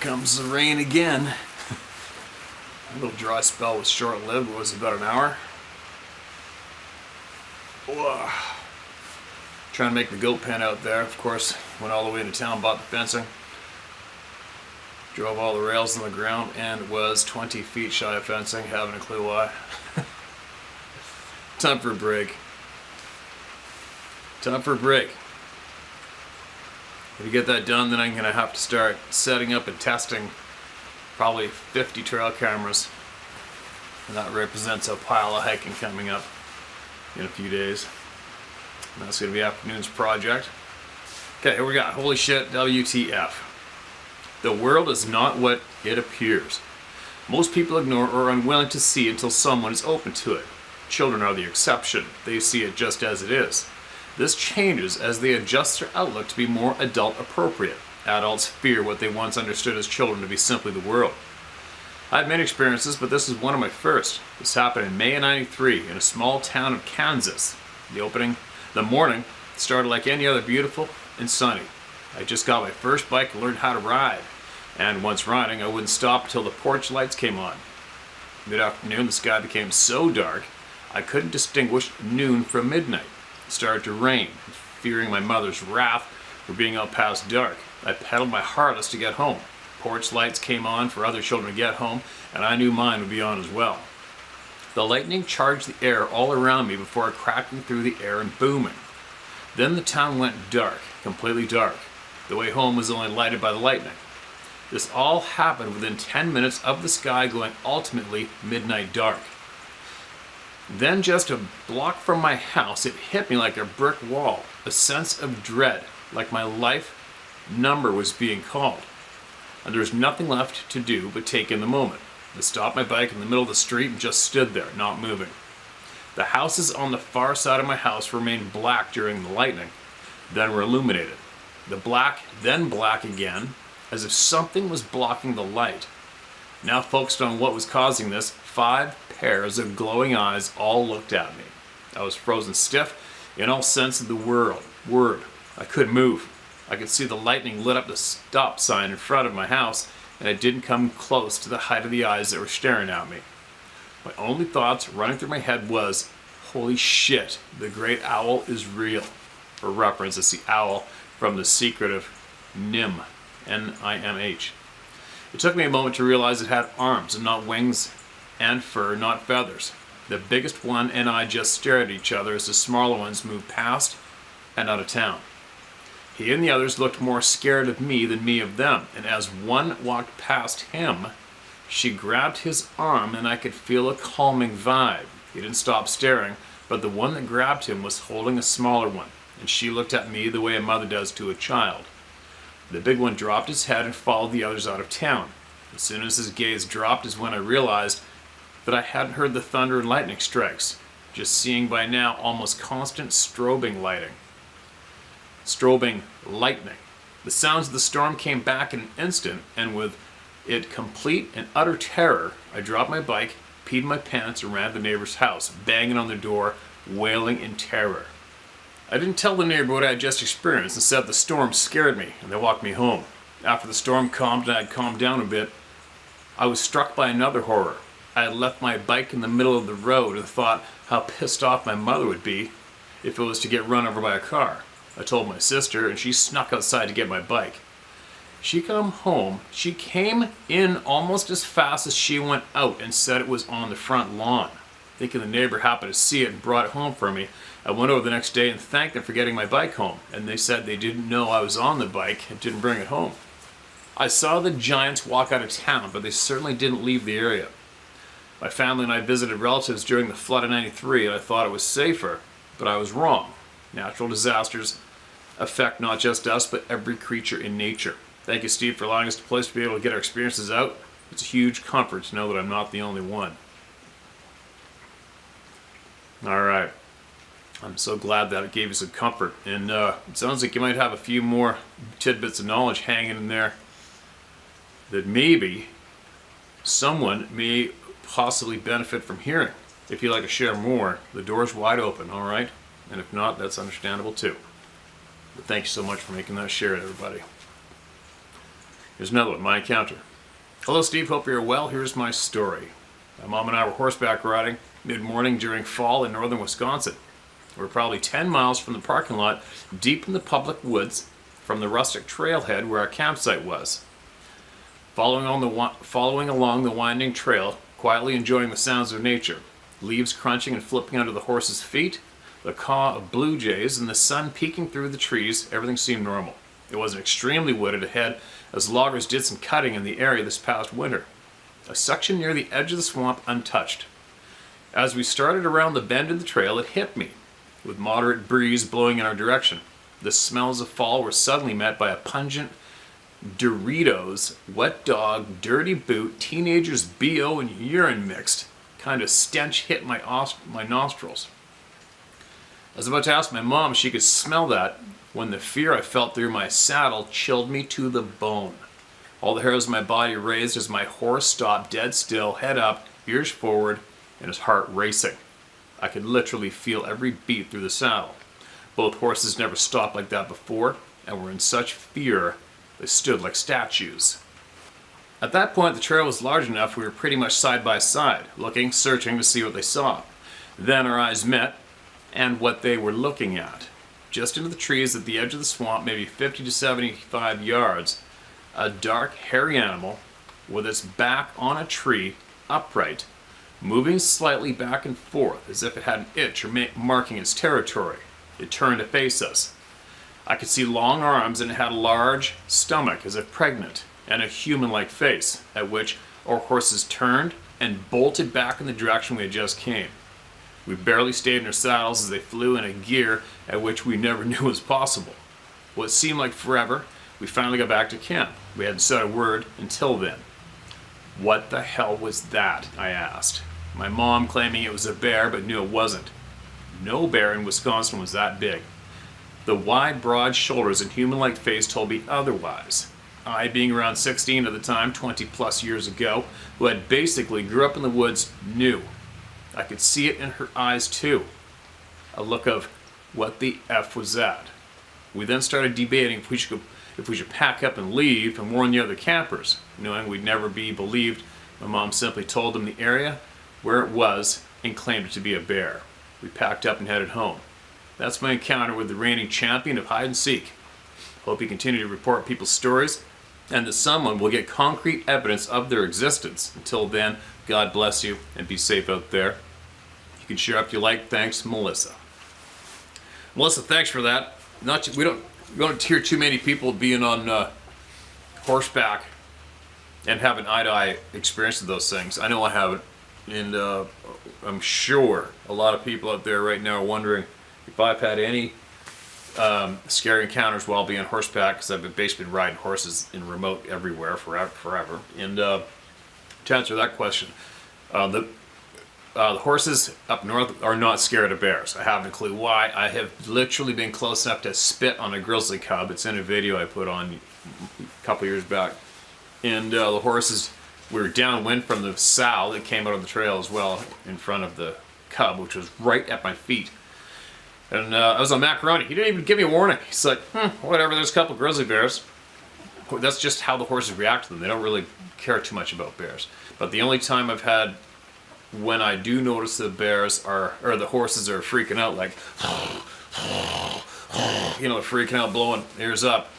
comes the rain again. A little dry spell was short-lived, was about an hour. Whoa. Trying to make the goat pen out there. Of course, went all the way into town, bought the fencing. Drove all the rails on the ground and was 20 feet shy of fencing, having a clue why. Time for a break. Time for a break. If you get that done, then I'm going to have to start setting up and testing probably 50 trail cameras. And that represents a pile of hiking coming up in a few days. And that's going to be afternoon's project. Okay, here we go. Holy shit, WTF. The world is not what it appears. Most people ignore or are unwilling to see until someone is open to it. Children are the exception. They see it just as it is. This changes as they adjust their outlook to be more adult appropriate. Adults fear what they once understood as children to be simply the world. I had many experiences, but this is one of my first. This happened in May of '93 in a small town of Kansas. The morning started like any other, beautiful and sunny. I just got my first bike and learned how to ride. And once riding, I wouldn't stop until the porch lights came on. Mid-afternoon, the sky became so dark, I couldn't distinguish noon from midnight. It started to rain. Fearing my mother's wrath for being out past dark, I pedaled my hardest to get home. Porch lights came on for other children to get home, and I knew mine would be on as well. The lightning charged the air all around me before cracking through the air and booming. Then the town went dark, completely dark. The way home was only lighted by the lightning. This all happened within 10 minutes of the sky going ultimately midnight dark. Then just a block from my house, it hit me like a brick wall. A sense of dread, like my life number was being called. And there was nothing left to do but take in the moment. I stopped my bike in the middle of the street and just stood there, not moving. The houses on the far side of my house remained black during the lightning, then were illuminated. The black, then black again, as if something was blocking the light. Now focused on what was causing this, 5 pairs of glowing eyes all looked at me. I was frozen stiff in all sense of the word. I couldn't move. I could see the lightning lit up the stop sign in front of my house, and it didn't come close to the height of the eyes that were staring at me. My only thoughts running through my head was, holy shit, the great owl is real. For reference, it's the owl from The Secret of Nim, N-I-M-H. It took me a moment to realize it had arms and not wings, and fur, not feathers. The biggest one and I just stared at each other as the smaller ones moved past and out of town. He and the others looked more scared of me than me of them, and as one walked past him, she grabbed his arm and I could feel a calming vibe. He didn't stop staring, but the one that grabbed him was holding a smaller one, and she looked at me the way a mother does to a child. The big one dropped his head and followed the others out of town. As soon as his gaze dropped is when I realized that I hadn't heard the thunder and lightning strikes, just seeing by now almost constant strobing lightning. The sounds of the storm came back in an instant, and with it complete and utter terror, I dropped my bike, peed my pants, and ran to the neighbor's house, banging on their door, wailing in terror. I didn't tell the neighbor what I had just experienced and said the storm scared me, and they walked me home. After the storm calmed and I had calmed down a bit, I was struck by another horror. I had left my bike in the middle of the road and thought how pissed off my mother would be if it was to get run over by a car. I told my sister, and she snuck outside to get my bike. She came in almost as fast as she went out and said it was on the front lawn. Thinking the neighbor happened to see it and brought it home for me, I went over the next day and thanked them for getting my bike home, and they said they didn't know I was on the bike and didn't bring it home. I saw the giants walk out of town, but they certainly didn't leave the area. My family and I visited relatives during the flood of '93, and I thought it was safer, but I was wrong. Natural disasters affect not just us, but every creature in nature. Thank you, Steve, for allowing us a place to be able to get our experiences out. It's a huge comfort to know that I'm not the only one. All right. I'm so glad that it gave you some comfort. And it sounds like you might have a few more tidbits of knowledge hanging in there that maybe someone may possibly benefit from hearing. If you'd like to share more, the door's wide open, all right? And if not, that's understandable too. But thank you so much for making that share, everybody. Here's another one, my encounter. Hello Steve, hope you're well. Here's my story. My mom and I were horseback riding mid-morning during fall in northern Wisconsin. We're probably 10 miles from the parking lot, deep in the public woods, from the rustic trailhead where our campsite was. Following along the winding trail, quietly enjoying the sounds of nature, leaves crunching and flipping under the horse's feet, the caw of blue jays, and the sun peeking through the trees, everything seemed normal. It wasn't extremely wooded ahead, as loggers did some cutting in the area this past winter. A section near the edge of the swamp untouched. As we started around the bend in the trail, it hit me, with moderate breeze blowing in our direction. The smells of fall were suddenly met by a pungent Doritos, wet dog, dirty boot, teenagers' BO and urine mixed kind of stench hit my nostrils. I was about to ask my mom if she could smell that when the fear I felt through my saddle chilled me to the bone. All the hairs of my body raised as my horse stopped dead still, head up, ears forward, and his heart racing. I could literally feel every beat through the saddle. Both horses never stopped like that before, and were in such fear they stood like statues. At that point, the trail was large enough we were pretty much side by side, looking, searching to see what they saw. Then our eyes met, and what they were looking at. Just into the trees at the edge of the swamp, maybe 50 to 75 yards, a dark, hairy animal with its back on a tree, upright, moving slightly back and forth as if it had an itch or marking its territory. It turned to face us. I could see long arms, and it had a large stomach as if pregnant, and a human-like face, at which our horses turned and bolted back in the direction we had just came. We barely stayed in our saddles as they flew in a gear at which we never knew was possible. What seemed like forever, we finally got back to camp. We hadn't said a word until then. What the hell was that? I asked. My mom claiming it was a bear, but knew it wasn't. No bear in Wisconsin was that big. The wide, broad shoulders and human-like face told me otherwise. I, being around 16 at the time, 20 plus years ago, who had basically grew up in the woods, knew. I could see it in her eyes too. A look of, what the F was that? We then started debating if we should pack up and leave and warn the other campers. Knowing we'd never be believed, my mom simply told them the area where it was and claimed it to be a bear. We packed up and headed home. That's my encounter with the reigning champion of hide and seek. Hope you continue to report people's stories, and that someone will get concrete evidence of their existence. Until then, God bless you and be safe out there. You can share if you like. Thanks, Melissa. Melissa, thanks for that. We don't hear too many people being on horseback and having eye-to-eye experience of those things. I know I haven't, and I'm sure a lot of people out there right now are wondering if I've had any scary encounters while being on horseback, because I've basically been riding horses in remote everywhere forever. And to answer that question, the horses up north are not scared of bears. I haven't a clue why. I have literally been close enough to spit on a grizzly cub. It's in a video I put on a couple years back. And the horses, we were downwind from the sow that came out of the trail as well in front of the cub, which was right at my feet. And I was on macaroni. He didn't even give me a warning. He's like, whatever, there's a couple grizzly bears. That's just how the horses react to them. They don't really care too much about bears. But the only time I've had when I do notice the bears or the horses are freaking out, like, freaking out, blowing ears up.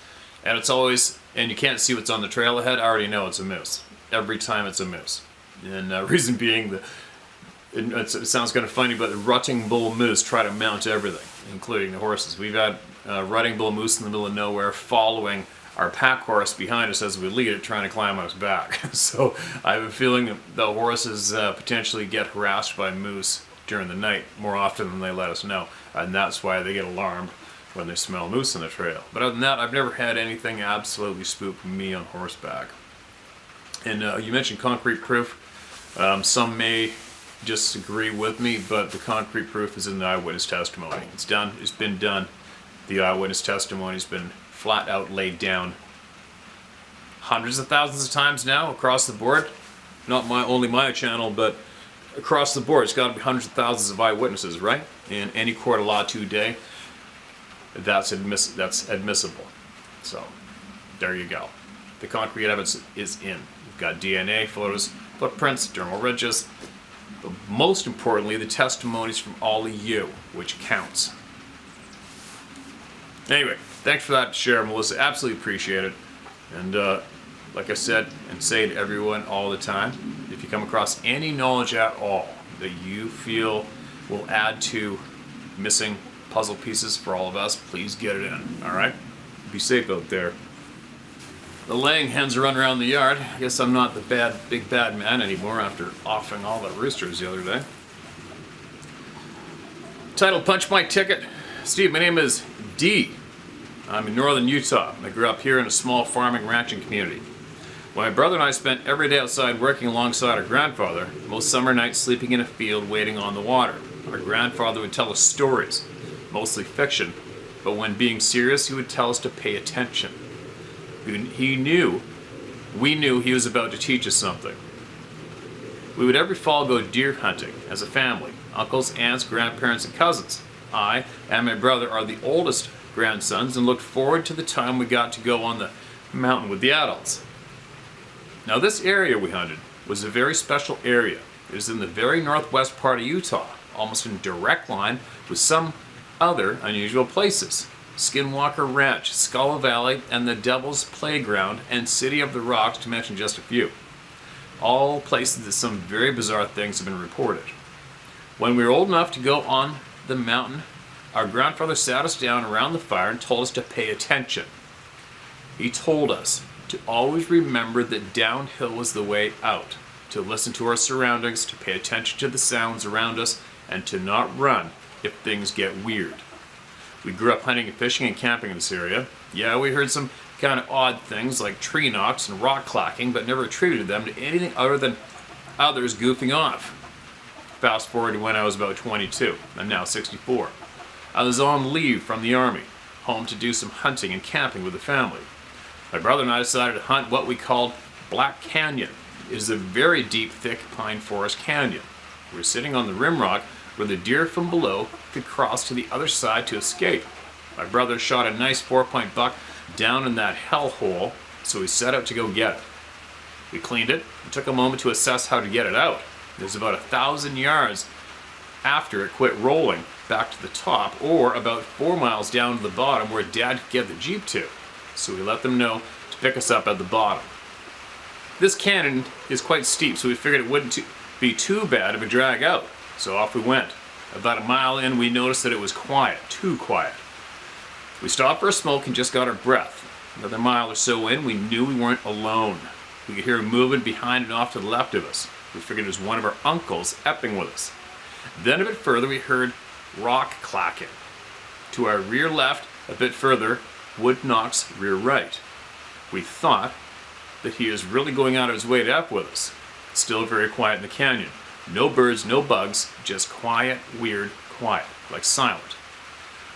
And it's always, and you can't see what's on the trail ahead, I already know it's a moose. Every time it's a moose. And reason being, it sounds kind of funny, but the rutting bull moose try to mount everything, including the horses. We've had rutting bull moose in the middle of nowhere following our pack horse behind us as we lead it, trying to climb on us back. So I have a feeling that the horses potentially get harassed by moose during the night more often than they let us know. And that's why they get alarmed when they smell moose on the trail. But other than that, I've never had anything absolutely spook me on horseback. And you mentioned concrete proof. Some may disagree with me, but the concrete proof is in the eyewitness testimony. It's done. It's been done. The eyewitness testimony has been flat out laid down hundreds of thousands of times now across the board. Not only my channel, but across the board. It's got to be hundreds of thousands of eyewitnesses, right? In any court of law today, that's admissible. So there you go. the concrete evidence is in. We've got DNA, photos, footprints, dermal ridges, but most importantly, the testimonies from all of you, which counts. Anyway, thanks for that share, Melissa. Absolutely appreciate it. And like I said, and say to everyone all the time, if you come across any knowledge at all that you feel will add to missing puzzle pieces for all of us, please get it in, all right? Be safe out there. The laying hens are running around the yard. I guess I'm not the big bad man anymore after offing all the roosters the other day. Title, Punch My Ticket. Steve, my name is D. I'm in northern Utah. I grew up here in a small farming ranching community. My brother and I spent every day outside working alongside our grandfather, most summer nights sleeping in a field waiting on the water. Our grandfather would tell us stories, mostly fiction, but when being serious, he would tell us to pay attention. We knew he was about to teach us something. We would every fall go deer hunting as a family, uncles, aunts, grandparents, and cousins. I and my brother are the oldest grandsons and looked forward to the time we got to go on the mountain with the adults. Now this area we hunted was a very special area. It is in the very northwest part of Utah, almost in direct line with some other unusual places. Skinwalker Ranch, Skull Valley, and the Devil's Playground, and City of the Rocks, to mention just a few. All places that some very bizarre things have been reported. When we were old enough to go on the mountain, our grandfather sat us down around the fire and told us to pay attention. He told us to always remember that downhill was the way out, to listen to our surroundings, to pay attention to the sounds around us, and to not run if things get weird. We grew up hunting and fishing and camping in this area. Yeah, we heard some kind of odd things like tree knocks and rock clacking, but never attributed them to anything other than others goofing off. Fast forward to when I was about 22. I'm now 64. I was on leave from the army, home to do some hunting and camping with the family. My brother and I decided to hunt what we called Black Canyon. It is a very deep, thick pine forest canyon. We were sitting on the rim rock where the deer from below could cross to the other side to escape. My brother shot a nice 4-point buck down in that hellhole, so we set out to go get it. We cleaned it and took a moment to assess how to get it out. It was about 1,000 yards after it quit rolling back to the top, or about 4 miles down to the bottom where Dad could get the Jeep to. So we let them know to pick us up at the bottom. This canyon is quite steep, so we figured it wouldn't be too bad of a drag out. So off we went. About a mile in, we noticed that it was quiet, too quiet. We stopped for a smoke and just got our breath. Another mile or so in, we knew we weren't alone. We could hear movement behind and off to the left of us. We figured it was one of our uncles epping with us. Then a bit further, we heard rock clacking. To our rear left, a bit further, wood knocks rear right. We thought that he is really going out of his way to epp with us. Still very quiet in the canyon. No birds, no bugs, just quiet, weird, quiet, like silent.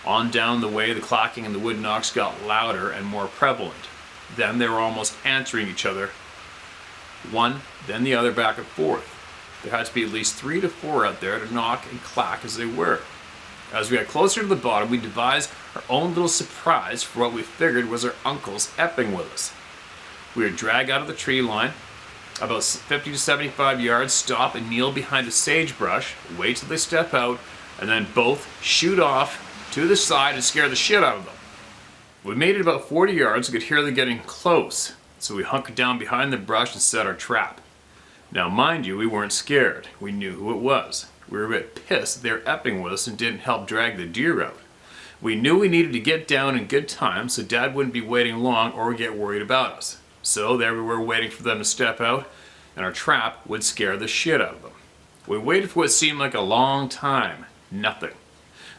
On down the way, the clacking and the wood knocks got louder and more prevalent. Then they were almost answering each other, one, then the other, back and forth. There had to be at least 3 to 4 out there to knock and clack as they were. As we got closer to the bottom, we devised our own little surprise for what we figured was our uncles epping with us. We were dragged out of the tree line, about 50 to 75 yards, stop and kneel behind a sagebrush, wait till they step out, and then both shoot off to the side and scare the shit out of them. We made it about 40 yards and could hear them getting close, so we hunkered down behind the brush and set our trap. Now mind you, we weren't scared. We knew who it was. We were a bit pissed they were epping with us and didn't help drag the deer out. We knew we needed to get down in good time so Dad wouldn't be waiting long or get worried about us. So there we were waiting for them to step out, and our trap would scare the shit out of them. We waited for what seemed like a long time. Nothing.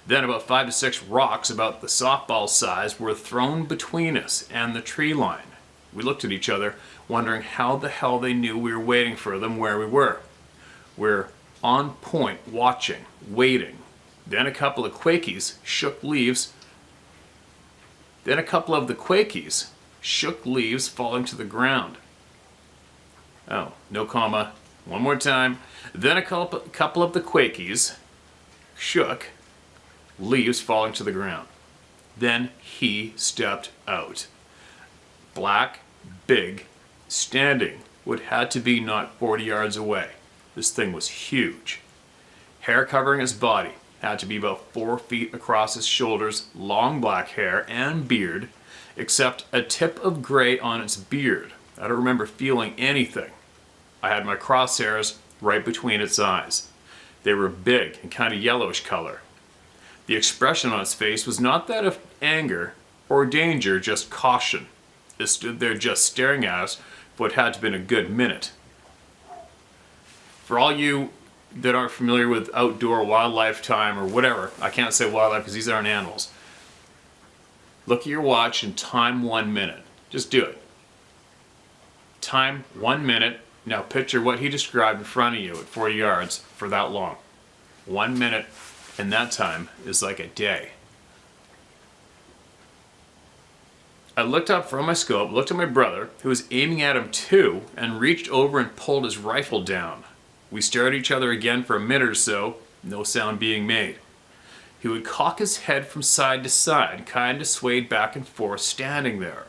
Then about 5 to 6 rocks about the softball size were thrown between us and the tree line. We looked at each other, wondering how the hell they knew we were waiting for them where we were. We're on point, watching, waiting. Then a couple of Quakies shook leaves. Then a couple of the Quakies shook leaves falling to the ground. Oh, no comma. One more time. Then a couple of the Quakies shook leaves falling to the ground. Then he stepped out. Black, big, standing what had to be not 40 yards away. This thing was huge. Hair covering his body had to be about 4 feet across his shoulders, long black hair and beard, except a tip of gray on its beard. I don't remember feeling anything. I had my crosshairs right between its eyes. They were big and kind of yellowish color. The expression on its face was not that of anger or danger, just caution. It stood there just staring at us for what had to have been a good minute. For all you that aren't familiar with outdoor wildlife time or whatever, I can't say wildlife because these aren't animals. Look at your watch and time 1 minute. Just do it. Time 1 minute. Now picture what he described in front of you at 40 yards for that long. 1 minute and that time is like a day. I looked up from my scope, looked at my brother, who was aiming at him too, and reached over and pulled his rifle down. We stared at each other again for a minute or so, no sound being made. He would cock his head from side to side, kind of swayed back and forth, standing there.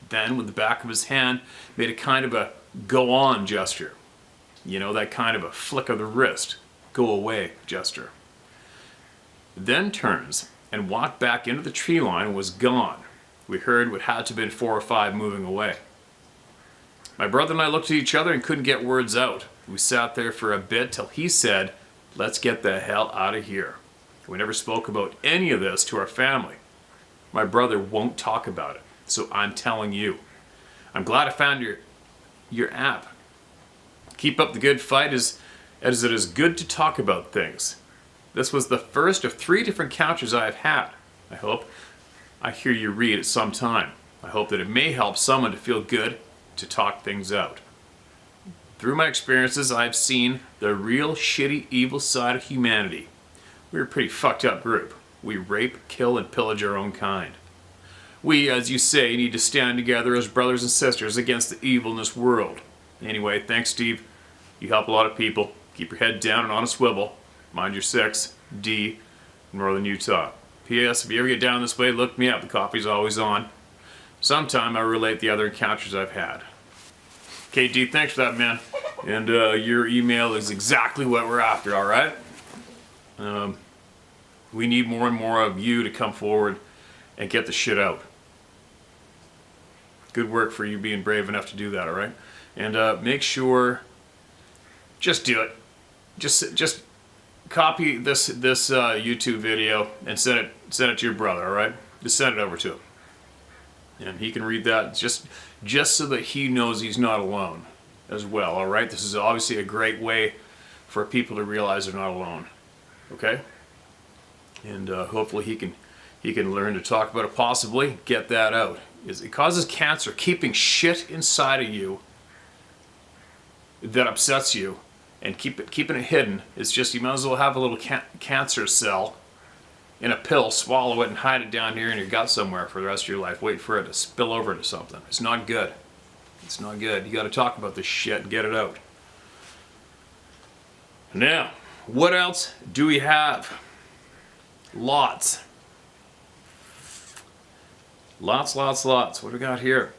Then, with the back of his hand, made a kind of a go on gesture. You know, that kind of a flick of the wrist, go away gesture. Then turns and walked back into the tree line and was gone. We heard what had to have been 4 or 5 moving away. My brother and I looked at each other and couldn't get words out. We sat there for a bit till he said, "Let's get the hell out of here." We never spoke about any of this to our family. My brother won't talk about it, so I'm telling you. I'm glad I found your app. Keep up the good fight, as it is good to talk about things. This was the first of 3 different encounters I have had. I hope I hear you read at some time. I hope that it may help someone to feel good to talk things out. Through my experiences, I've seen the real shitty evil side of humanity. We're a pretty fucked up group. We rape, kill, and pillage our own kind. We, as you say, need to stand together as brothers and sisters against the evil in this world. Anyway, thanks, Steve. You help a lot of people. Keep your head down and on a swivel. Mind your 6, D, Northern Utah. P.S. If you ever get down this way, look me up. The coffee's always on. Sometime I'll relate the other encounters I've had. Okay, D, thanks for that, man. And your email is exactly what we're after, all right? We need more and more of you to come forward and get the shit out. Good work for you being brave enough to do that, all right? And make sure, just do it. Just copy this YouTube video and send it to your brother, all right? Just send it over to him, and he can read that just so that he knows he's not alone as well, all right? This is obviously a great way for people to realize they're not alone, okay? And hopefully he can learn to talk about it, possibly get that out. It causes cancer. Keeping shit inside of you that upsets you and keeping it hidden, it's just, you might as well have a little cancer cell in a pill, swallow it and hide it down here in your gut somewhere for the rest of your life. Wait for it to spill over to something. It's not good. It's not good. You got to talk about this shit and get it out. Now, what else do we have? Lots. Lots. What do we got here?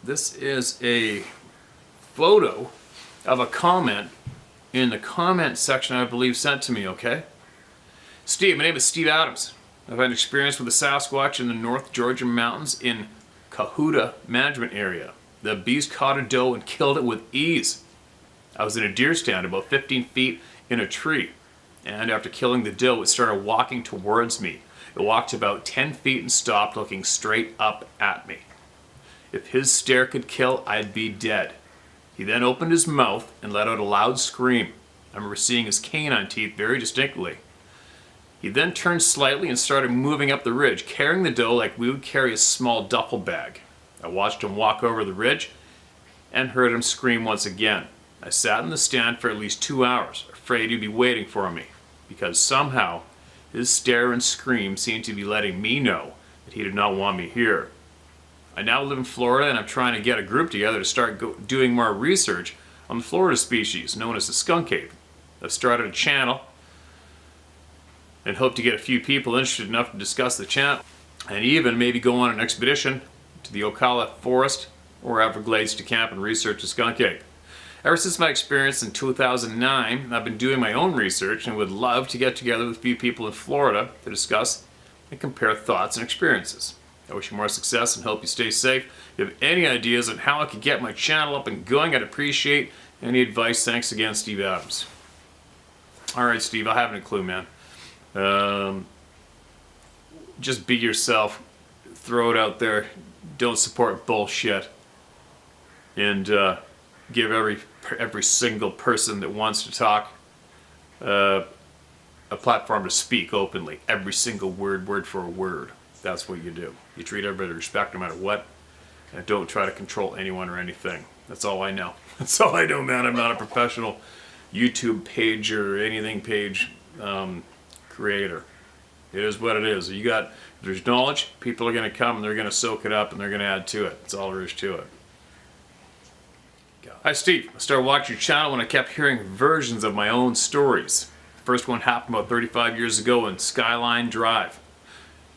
This is a photo of a comment in the comment section, I believe, sent to me, okay? Steve, my name is Steve Adams. I've had experience with the Sasquatch in the North Georgia mountains in Cahuta management area. The beast caught a doe and killed it with ease. I was in a deer stand about 15 feet in a tree, and after killing the doe, it started walking towards me. It walked about 10 feet and stopped, looking straight up at me. If his stare could kill, I'd be dead. He then opened his mouth and let out a loud scream. I remember seeing his canine teeth very distinctly. He then turned slightly and started moving up the ridge, carrying the doe like we would carry a small duffel bag. I watched him walk over the ridge and heard him scream once again. I sat in the stand for at least 2 hours, afraid he'd be waiting for me, because somehow his stare and scream seemed to be letting me know that he did not want me here. I now live in Florida, and I'm trying to get a group together to start doing more research on the Florida species known as the skunk ape. I've started a channel and hope to get a few people interested enough to discuss the channel, and even maybe go on an expedition to the Ocala Forest or Everglades to camp and research a skunk ape. Ever since my experience in 2009, I've been doing my own research and would love to get together with a few people in Florida to discuss and compare thoughts and experiences. I wish you more success and hope you stay safe. If you have any ideas on how I could get my channel up and going, I'd appreciate any advice. Thanks again, Steve Adams. Alright, Steve, I haven't a clue, man. Just be yourself. Throw it out there. Don't support bullshit. And give every single person that wants to talk a platform to speak openly. Every single word for word. That's what you do. You treat everybody with respect no matter what. And don't try to control anyone or anything. That's all I know. That's all I know, man. I'm not a professional YouTube page or anything page creator. It is what it is. If there's knowledge, people are going to come and they're going to soak it up and they're going to add to it. That's all there is to it. Hi, Steve. I started watching your channel when I kept hearing versions of my own stories. The first one happened about 35 years ago in Skyline Drive.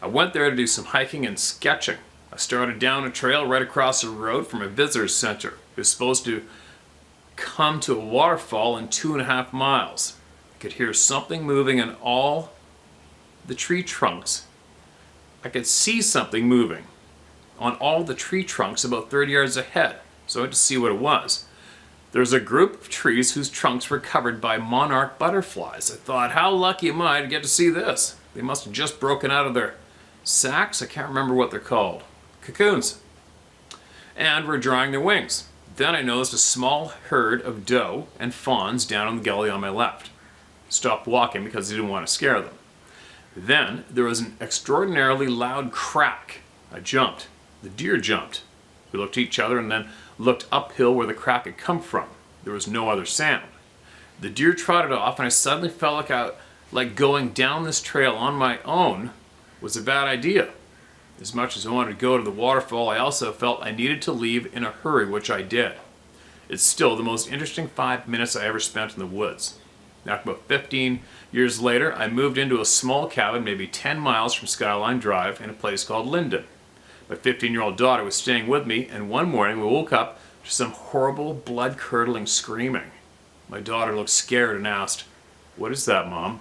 I went there to do some hiking and sketching. I started down a trail right across the road from a visitor's center. It was supposed to come to a waterfall in 2.5 miles. I could hear something moving in all the tree trunks. I could see something moving on all the tree trunks about 30 yards ahead, so I went to see what it was. There was a group of trees whose trunks were covered by monarch butterflies. I thought, how lucky am I to get to see this? They must have just broken out of their sacks. I can't remember what they're called. Cocoons. And were drying their wings. Then I noticed a small herd of doe and fawns down on the gully on my left. Stopped walking because I didn't want to scare them. Then there was an extraordinarily loud crack. I jumped. The deer jumped. We looked at each other and then looked uphill where the crack had come from. There was no other sound. The deer trotted off and I suddenly felt like going down this trail on my own was a bad idea. As much as I wanted to go to the waterfall, I also felt I needed to leave in a hurry, which I did. It's still the most interesting 5 minutes I ever spent in the woods. After about 15 years later, I moved into a small cabin maybe 10 miles from Skyline Drive in a place called Linden. My 15-year-old daughter was staying with me, and one morning we woke up to some horrible blood-curdling screaming. My daughter looked scared and asked, "What is that, Mom?"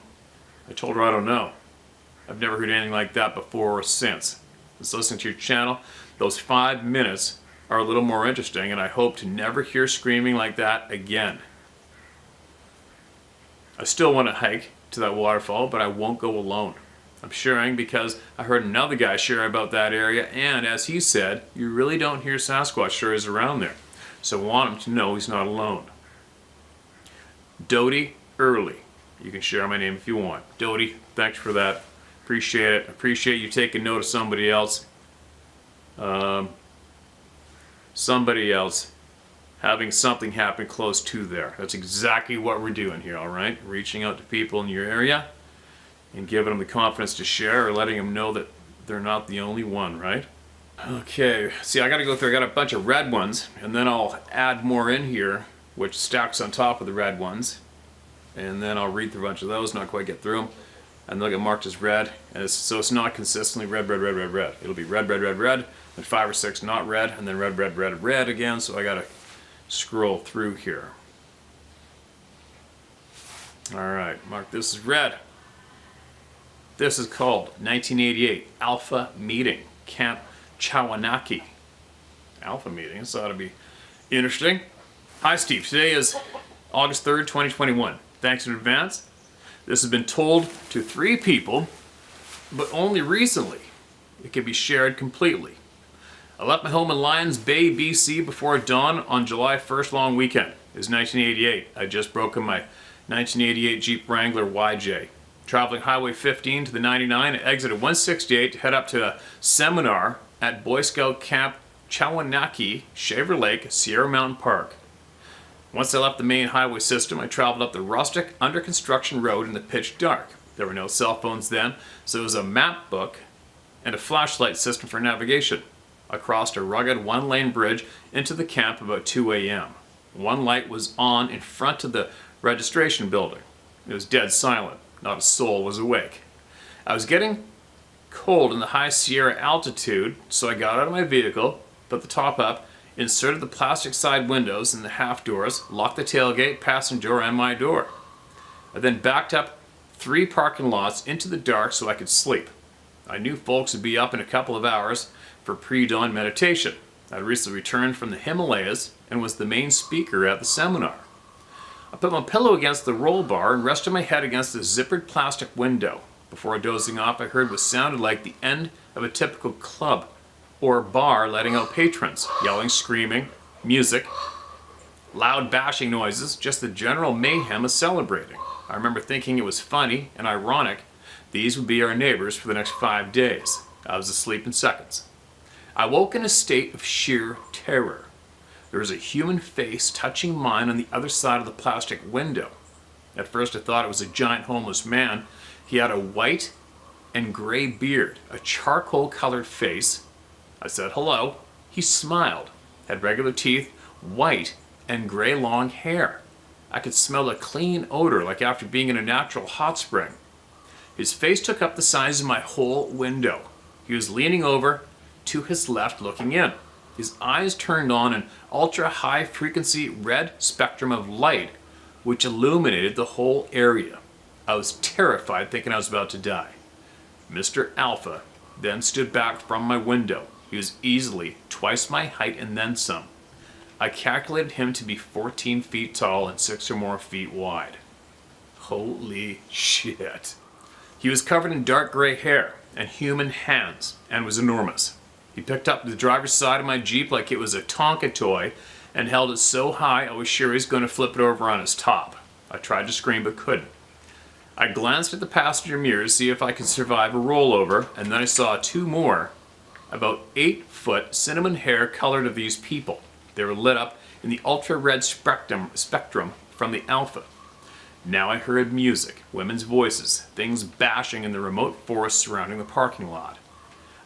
I told her I don't know. I've never heard anything like that before or since. Just listening to your channel, those 5 minutes are a little more interesting, and I hope to never hear screaming like that again. I still want to hike to that waterfall, but I won't go alone. I'm sharing because I heard another guy share about that area, and as he said, you really don't hear Sasquatch stories around there. So I want him to know he's not alone. Dodie Early. You can share my name if you want. Dodie, thanks for that. Appreciate it. Appreciate you taking note of somebody else. Somebody else having something happen close to there. That's exactly what we're doing here, all right? Reaching out to people in your area and giving them the confidence to share or letting them know that they're not the only one, right? Okay, see, I gotta go through, I got a bunch of red ones, and then I'll add more in here, which stacks on top of the red ones. And then I'll read through a bunch of those, not quite get through them. And they'll get marked as red, and so it's not consistently red, red, red, red, red. It'll be red, red, red, red, then 5 or 6 not red, and then red, red, red, red again, so I gotta scroll through here. Alright, mark this is red. This is called 1988 Alpha Meeting, Camp Chawanaki. Alpha Meeting, this ought to be interesting. Hi Steve, today is August 3rd, 2021. Thanks in advance. This has been told to 3 people, but only recently. It can be shared completely. I left my home in Lions Bay, BC before dawn on July 1st long weekend. It was 1988. I just broken my 1988 Jeep Wrangler YJ. Traveling Highway 15 to the 99, I exited 168 to head up to a seminar at Boy Scout Camp Chawanaki, Shaver Lake, Sierra Mountain Park. Once I left the main highway system, I traveled up the rustic, under-construction road in the pitch dark. There were no cell phones then, so it was a map book and a flashlight system for navigation. I crossed a rugged one-lane bridge into the camp about 2 a.m. One light was on in front of the registration building. It was dead silent. Not a soul was awake. I was getting cold in the high Sierra altitude, so I got out of my vehicle, put the top up, inserted the plastic side windows and the half doors, locked the tailgate, passenger door, and my door. I then backed up 3 parking lots into the dark so I could sleep. I knew folks would be up in a couple of hours for pre-dawn meditation. I'd recently returned from the Himalayas and was the main speaker at the seminar. I put my pillow against the roll bar and rested my head against the zippered plastic window. Before dozing off, I heard what sounded like the end of a typical club or bar letting out patrons, yelling, screaming, music, loud bashing noises, just the general mayhem of celebrating. I remember thinking it was funny and ironic. These would be our neighbors for the next 5 days. I was asleep in seconds. I woke in a state of sheer terror. There was a human face touching mine on the other side of the plastic window. At first I thought it was a giant homeless man. He had a white and gray beard, a charcoal-colored face. I said hello. He smiled, had regular teeth, white and gray long hair. I could smell a clean odor like after being in a natural hot spring. His face took up the size of my whole window. He was leaning over to his left looking in. His eyes turned on an ultra-high frequency red spectrum of light which illuminated the whole area. I was terrified, thinking I was about to die. Mr. Alpha then stood back from my window. He was easily twice my height and then some. I calculated him to be 14 feet tall and 6 or more feet wide. Holy shit. He was covered in dark gray hair and human hands and was enormous. He picked up the driver's side of my Jeep like it was a Tonka toy and held it so high I was sure he was going to flip it over on his top. I tried to scream but couldn't. I glanced at the passenger mirror to see if I could survive a rollover, and then I saw 2 more, about 8-foot cinnamon hair colored of these people. They were lit up in the ultra-red spectrum from the Alpha. Now I heard music, women's voices, things bashing in the remote forest surrounding the parking lot.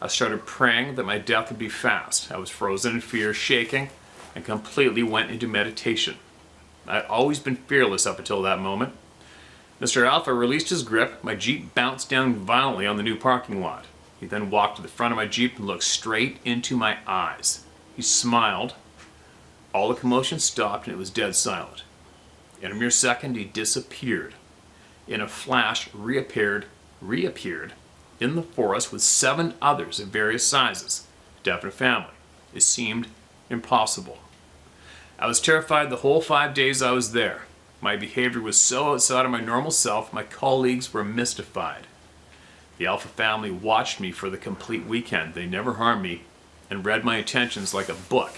I started praying that my death would be fast. I was frozen in fear, shaking, and completely went into meditation. I had always been fearless up until that moment. Mr. Alpha released his grip. My Jeep bounced down violently on the new parking lot. He then walked to the front of my Jeep and looked straight into my eyes. He smiled. All the commotion stopped and it was dead silent. In a mere second, he disappeared. In a flash, reappeared in the forest with 7 others of various sizes. Definite family. It seemed impossible. I was terrified the whole 5 days I was there. My behavior was so outside of my normal self, my colleagues were mystified. The Alpha family watched me for the complete weekend. They never harmed me and read my intentions like a book.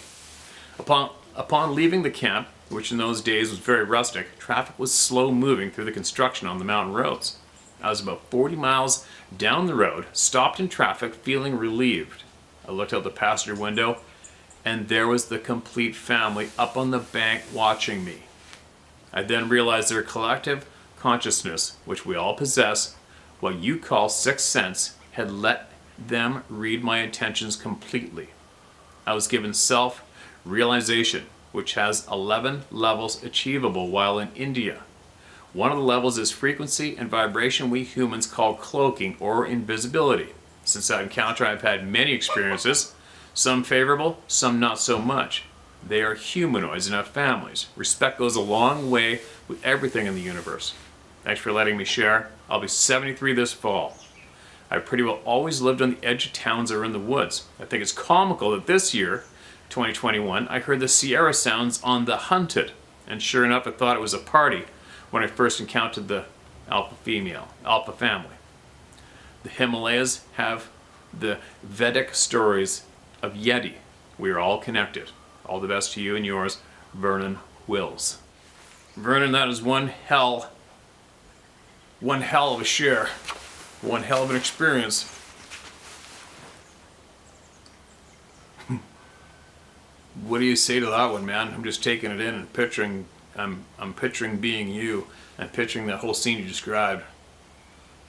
Upon leaving the camp, which in those days was very rustic, traffic was slow moving through the construction on the mountain roads. I was about 40 miles down the road, stopped in traffic, feeling relieved. I looked out the passenger window, and there was the complete family up on the bank watching me. I then realized their collective consciousness, which we all possess, what you call sixth sense, had let them read my intentions completely. I was given self-realization, which has 11 levels achievable while in India. One of the levels is frequency and vibration we humans call cloaking or invisibility. Since that encounter, I've had many experiences, some favorable, some not so much. They are humanoids and have families. Respect goes a long way with everything in the universe. Thanks for letting me share. I'll be 73 this fall. I've pretty well always lived on the edge of towns or in the woods. I think it's comical that this year, 2021, I heard the Sierra sounds on The Hunted, and sure enough I thought it was a party when I first encountered the Alpha family. The Himalayas have the Vedic stories of Yeti. We are all connected. All the best to you and yours, Vernon Wills. Vernon, that is one hell of a share. One hell of an experience. What do you say to that one, man? I'm just taking it in and picturing, I'm picturing being you. I'm picturing that whole scene you described.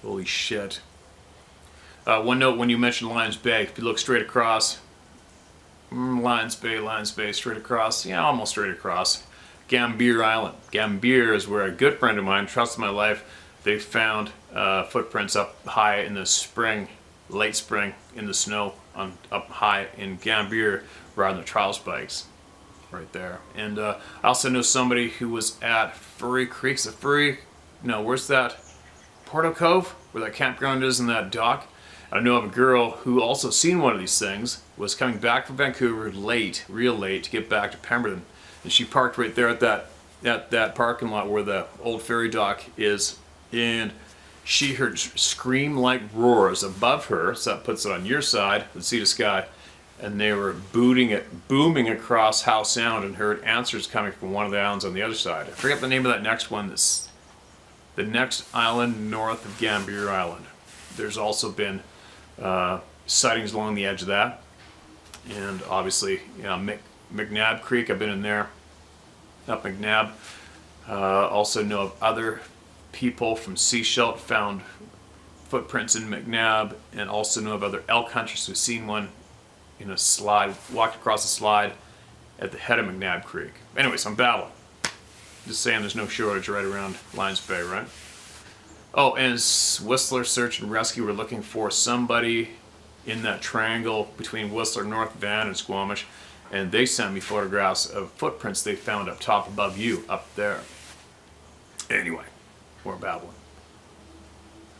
Holy shit. One note when you mentioned Lions Bay, if you look straight across, Lions Bay, straight across, yeah, almost straight across. Gambier Island. Gambier is where a good friend of mine, trusted my life, they found footprints up high in the spring late spring in the snow up high in Gambier riding the trial spikes right there. And I also know somebody who was at Furry Creek. Where's that? Porto Cove, where that campground is in that dock. I know of a girl who also seen one of these things, was coming back from Vancouver late, real late, to get back to Pemberton. And she parked right there at that parking lot where the old ferry dock is. And she heard scream-like roars above her, so that puts it on your side, the Sea to Sky. And they were booming across Howe Sound, and heard answers coming from one of the islands on the other side. I forget the name of that next one. That's the next island north of Gambier Island. There's also been sightings along the edge of that, and obviously, McNabb Creek. I've been in there, up McNabb. Also know of other people from Seashelt found footprints in McNabb, and also know of other elk hunters who've seen one in a slide, walked across a slide at the head of McNabb Creek. Anyways, I'm babbling. Just saying, there's no shortage right around Lions Bay, right? Oh, and Whistler Search and Rescue were looking for somebody in that triangle between Whistler, North Van, and Squamish, and they sent me photographs of footprints they found up top above you, up there. Anyway, more babbling.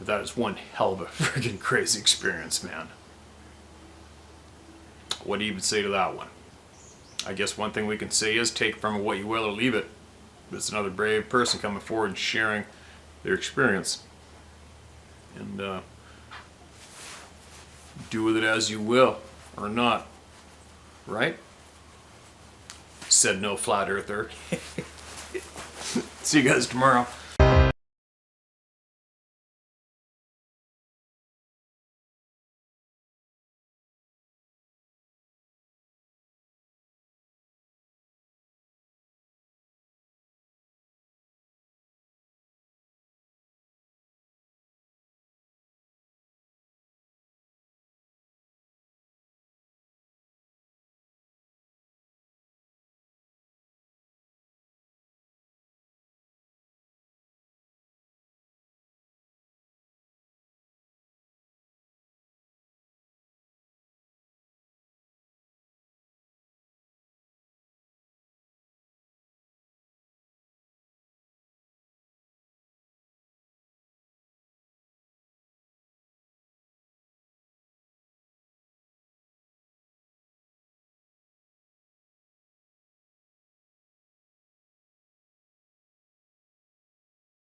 That is one hell of a friggin' crazy experience, man. What do you even say to that one? I guess one thing we can say is take from it what you will or leave it. It's another brave person coming forward and sharing their experience. And do with it as you will, or not. Right? Said no flat earther. See you guys tomorrow.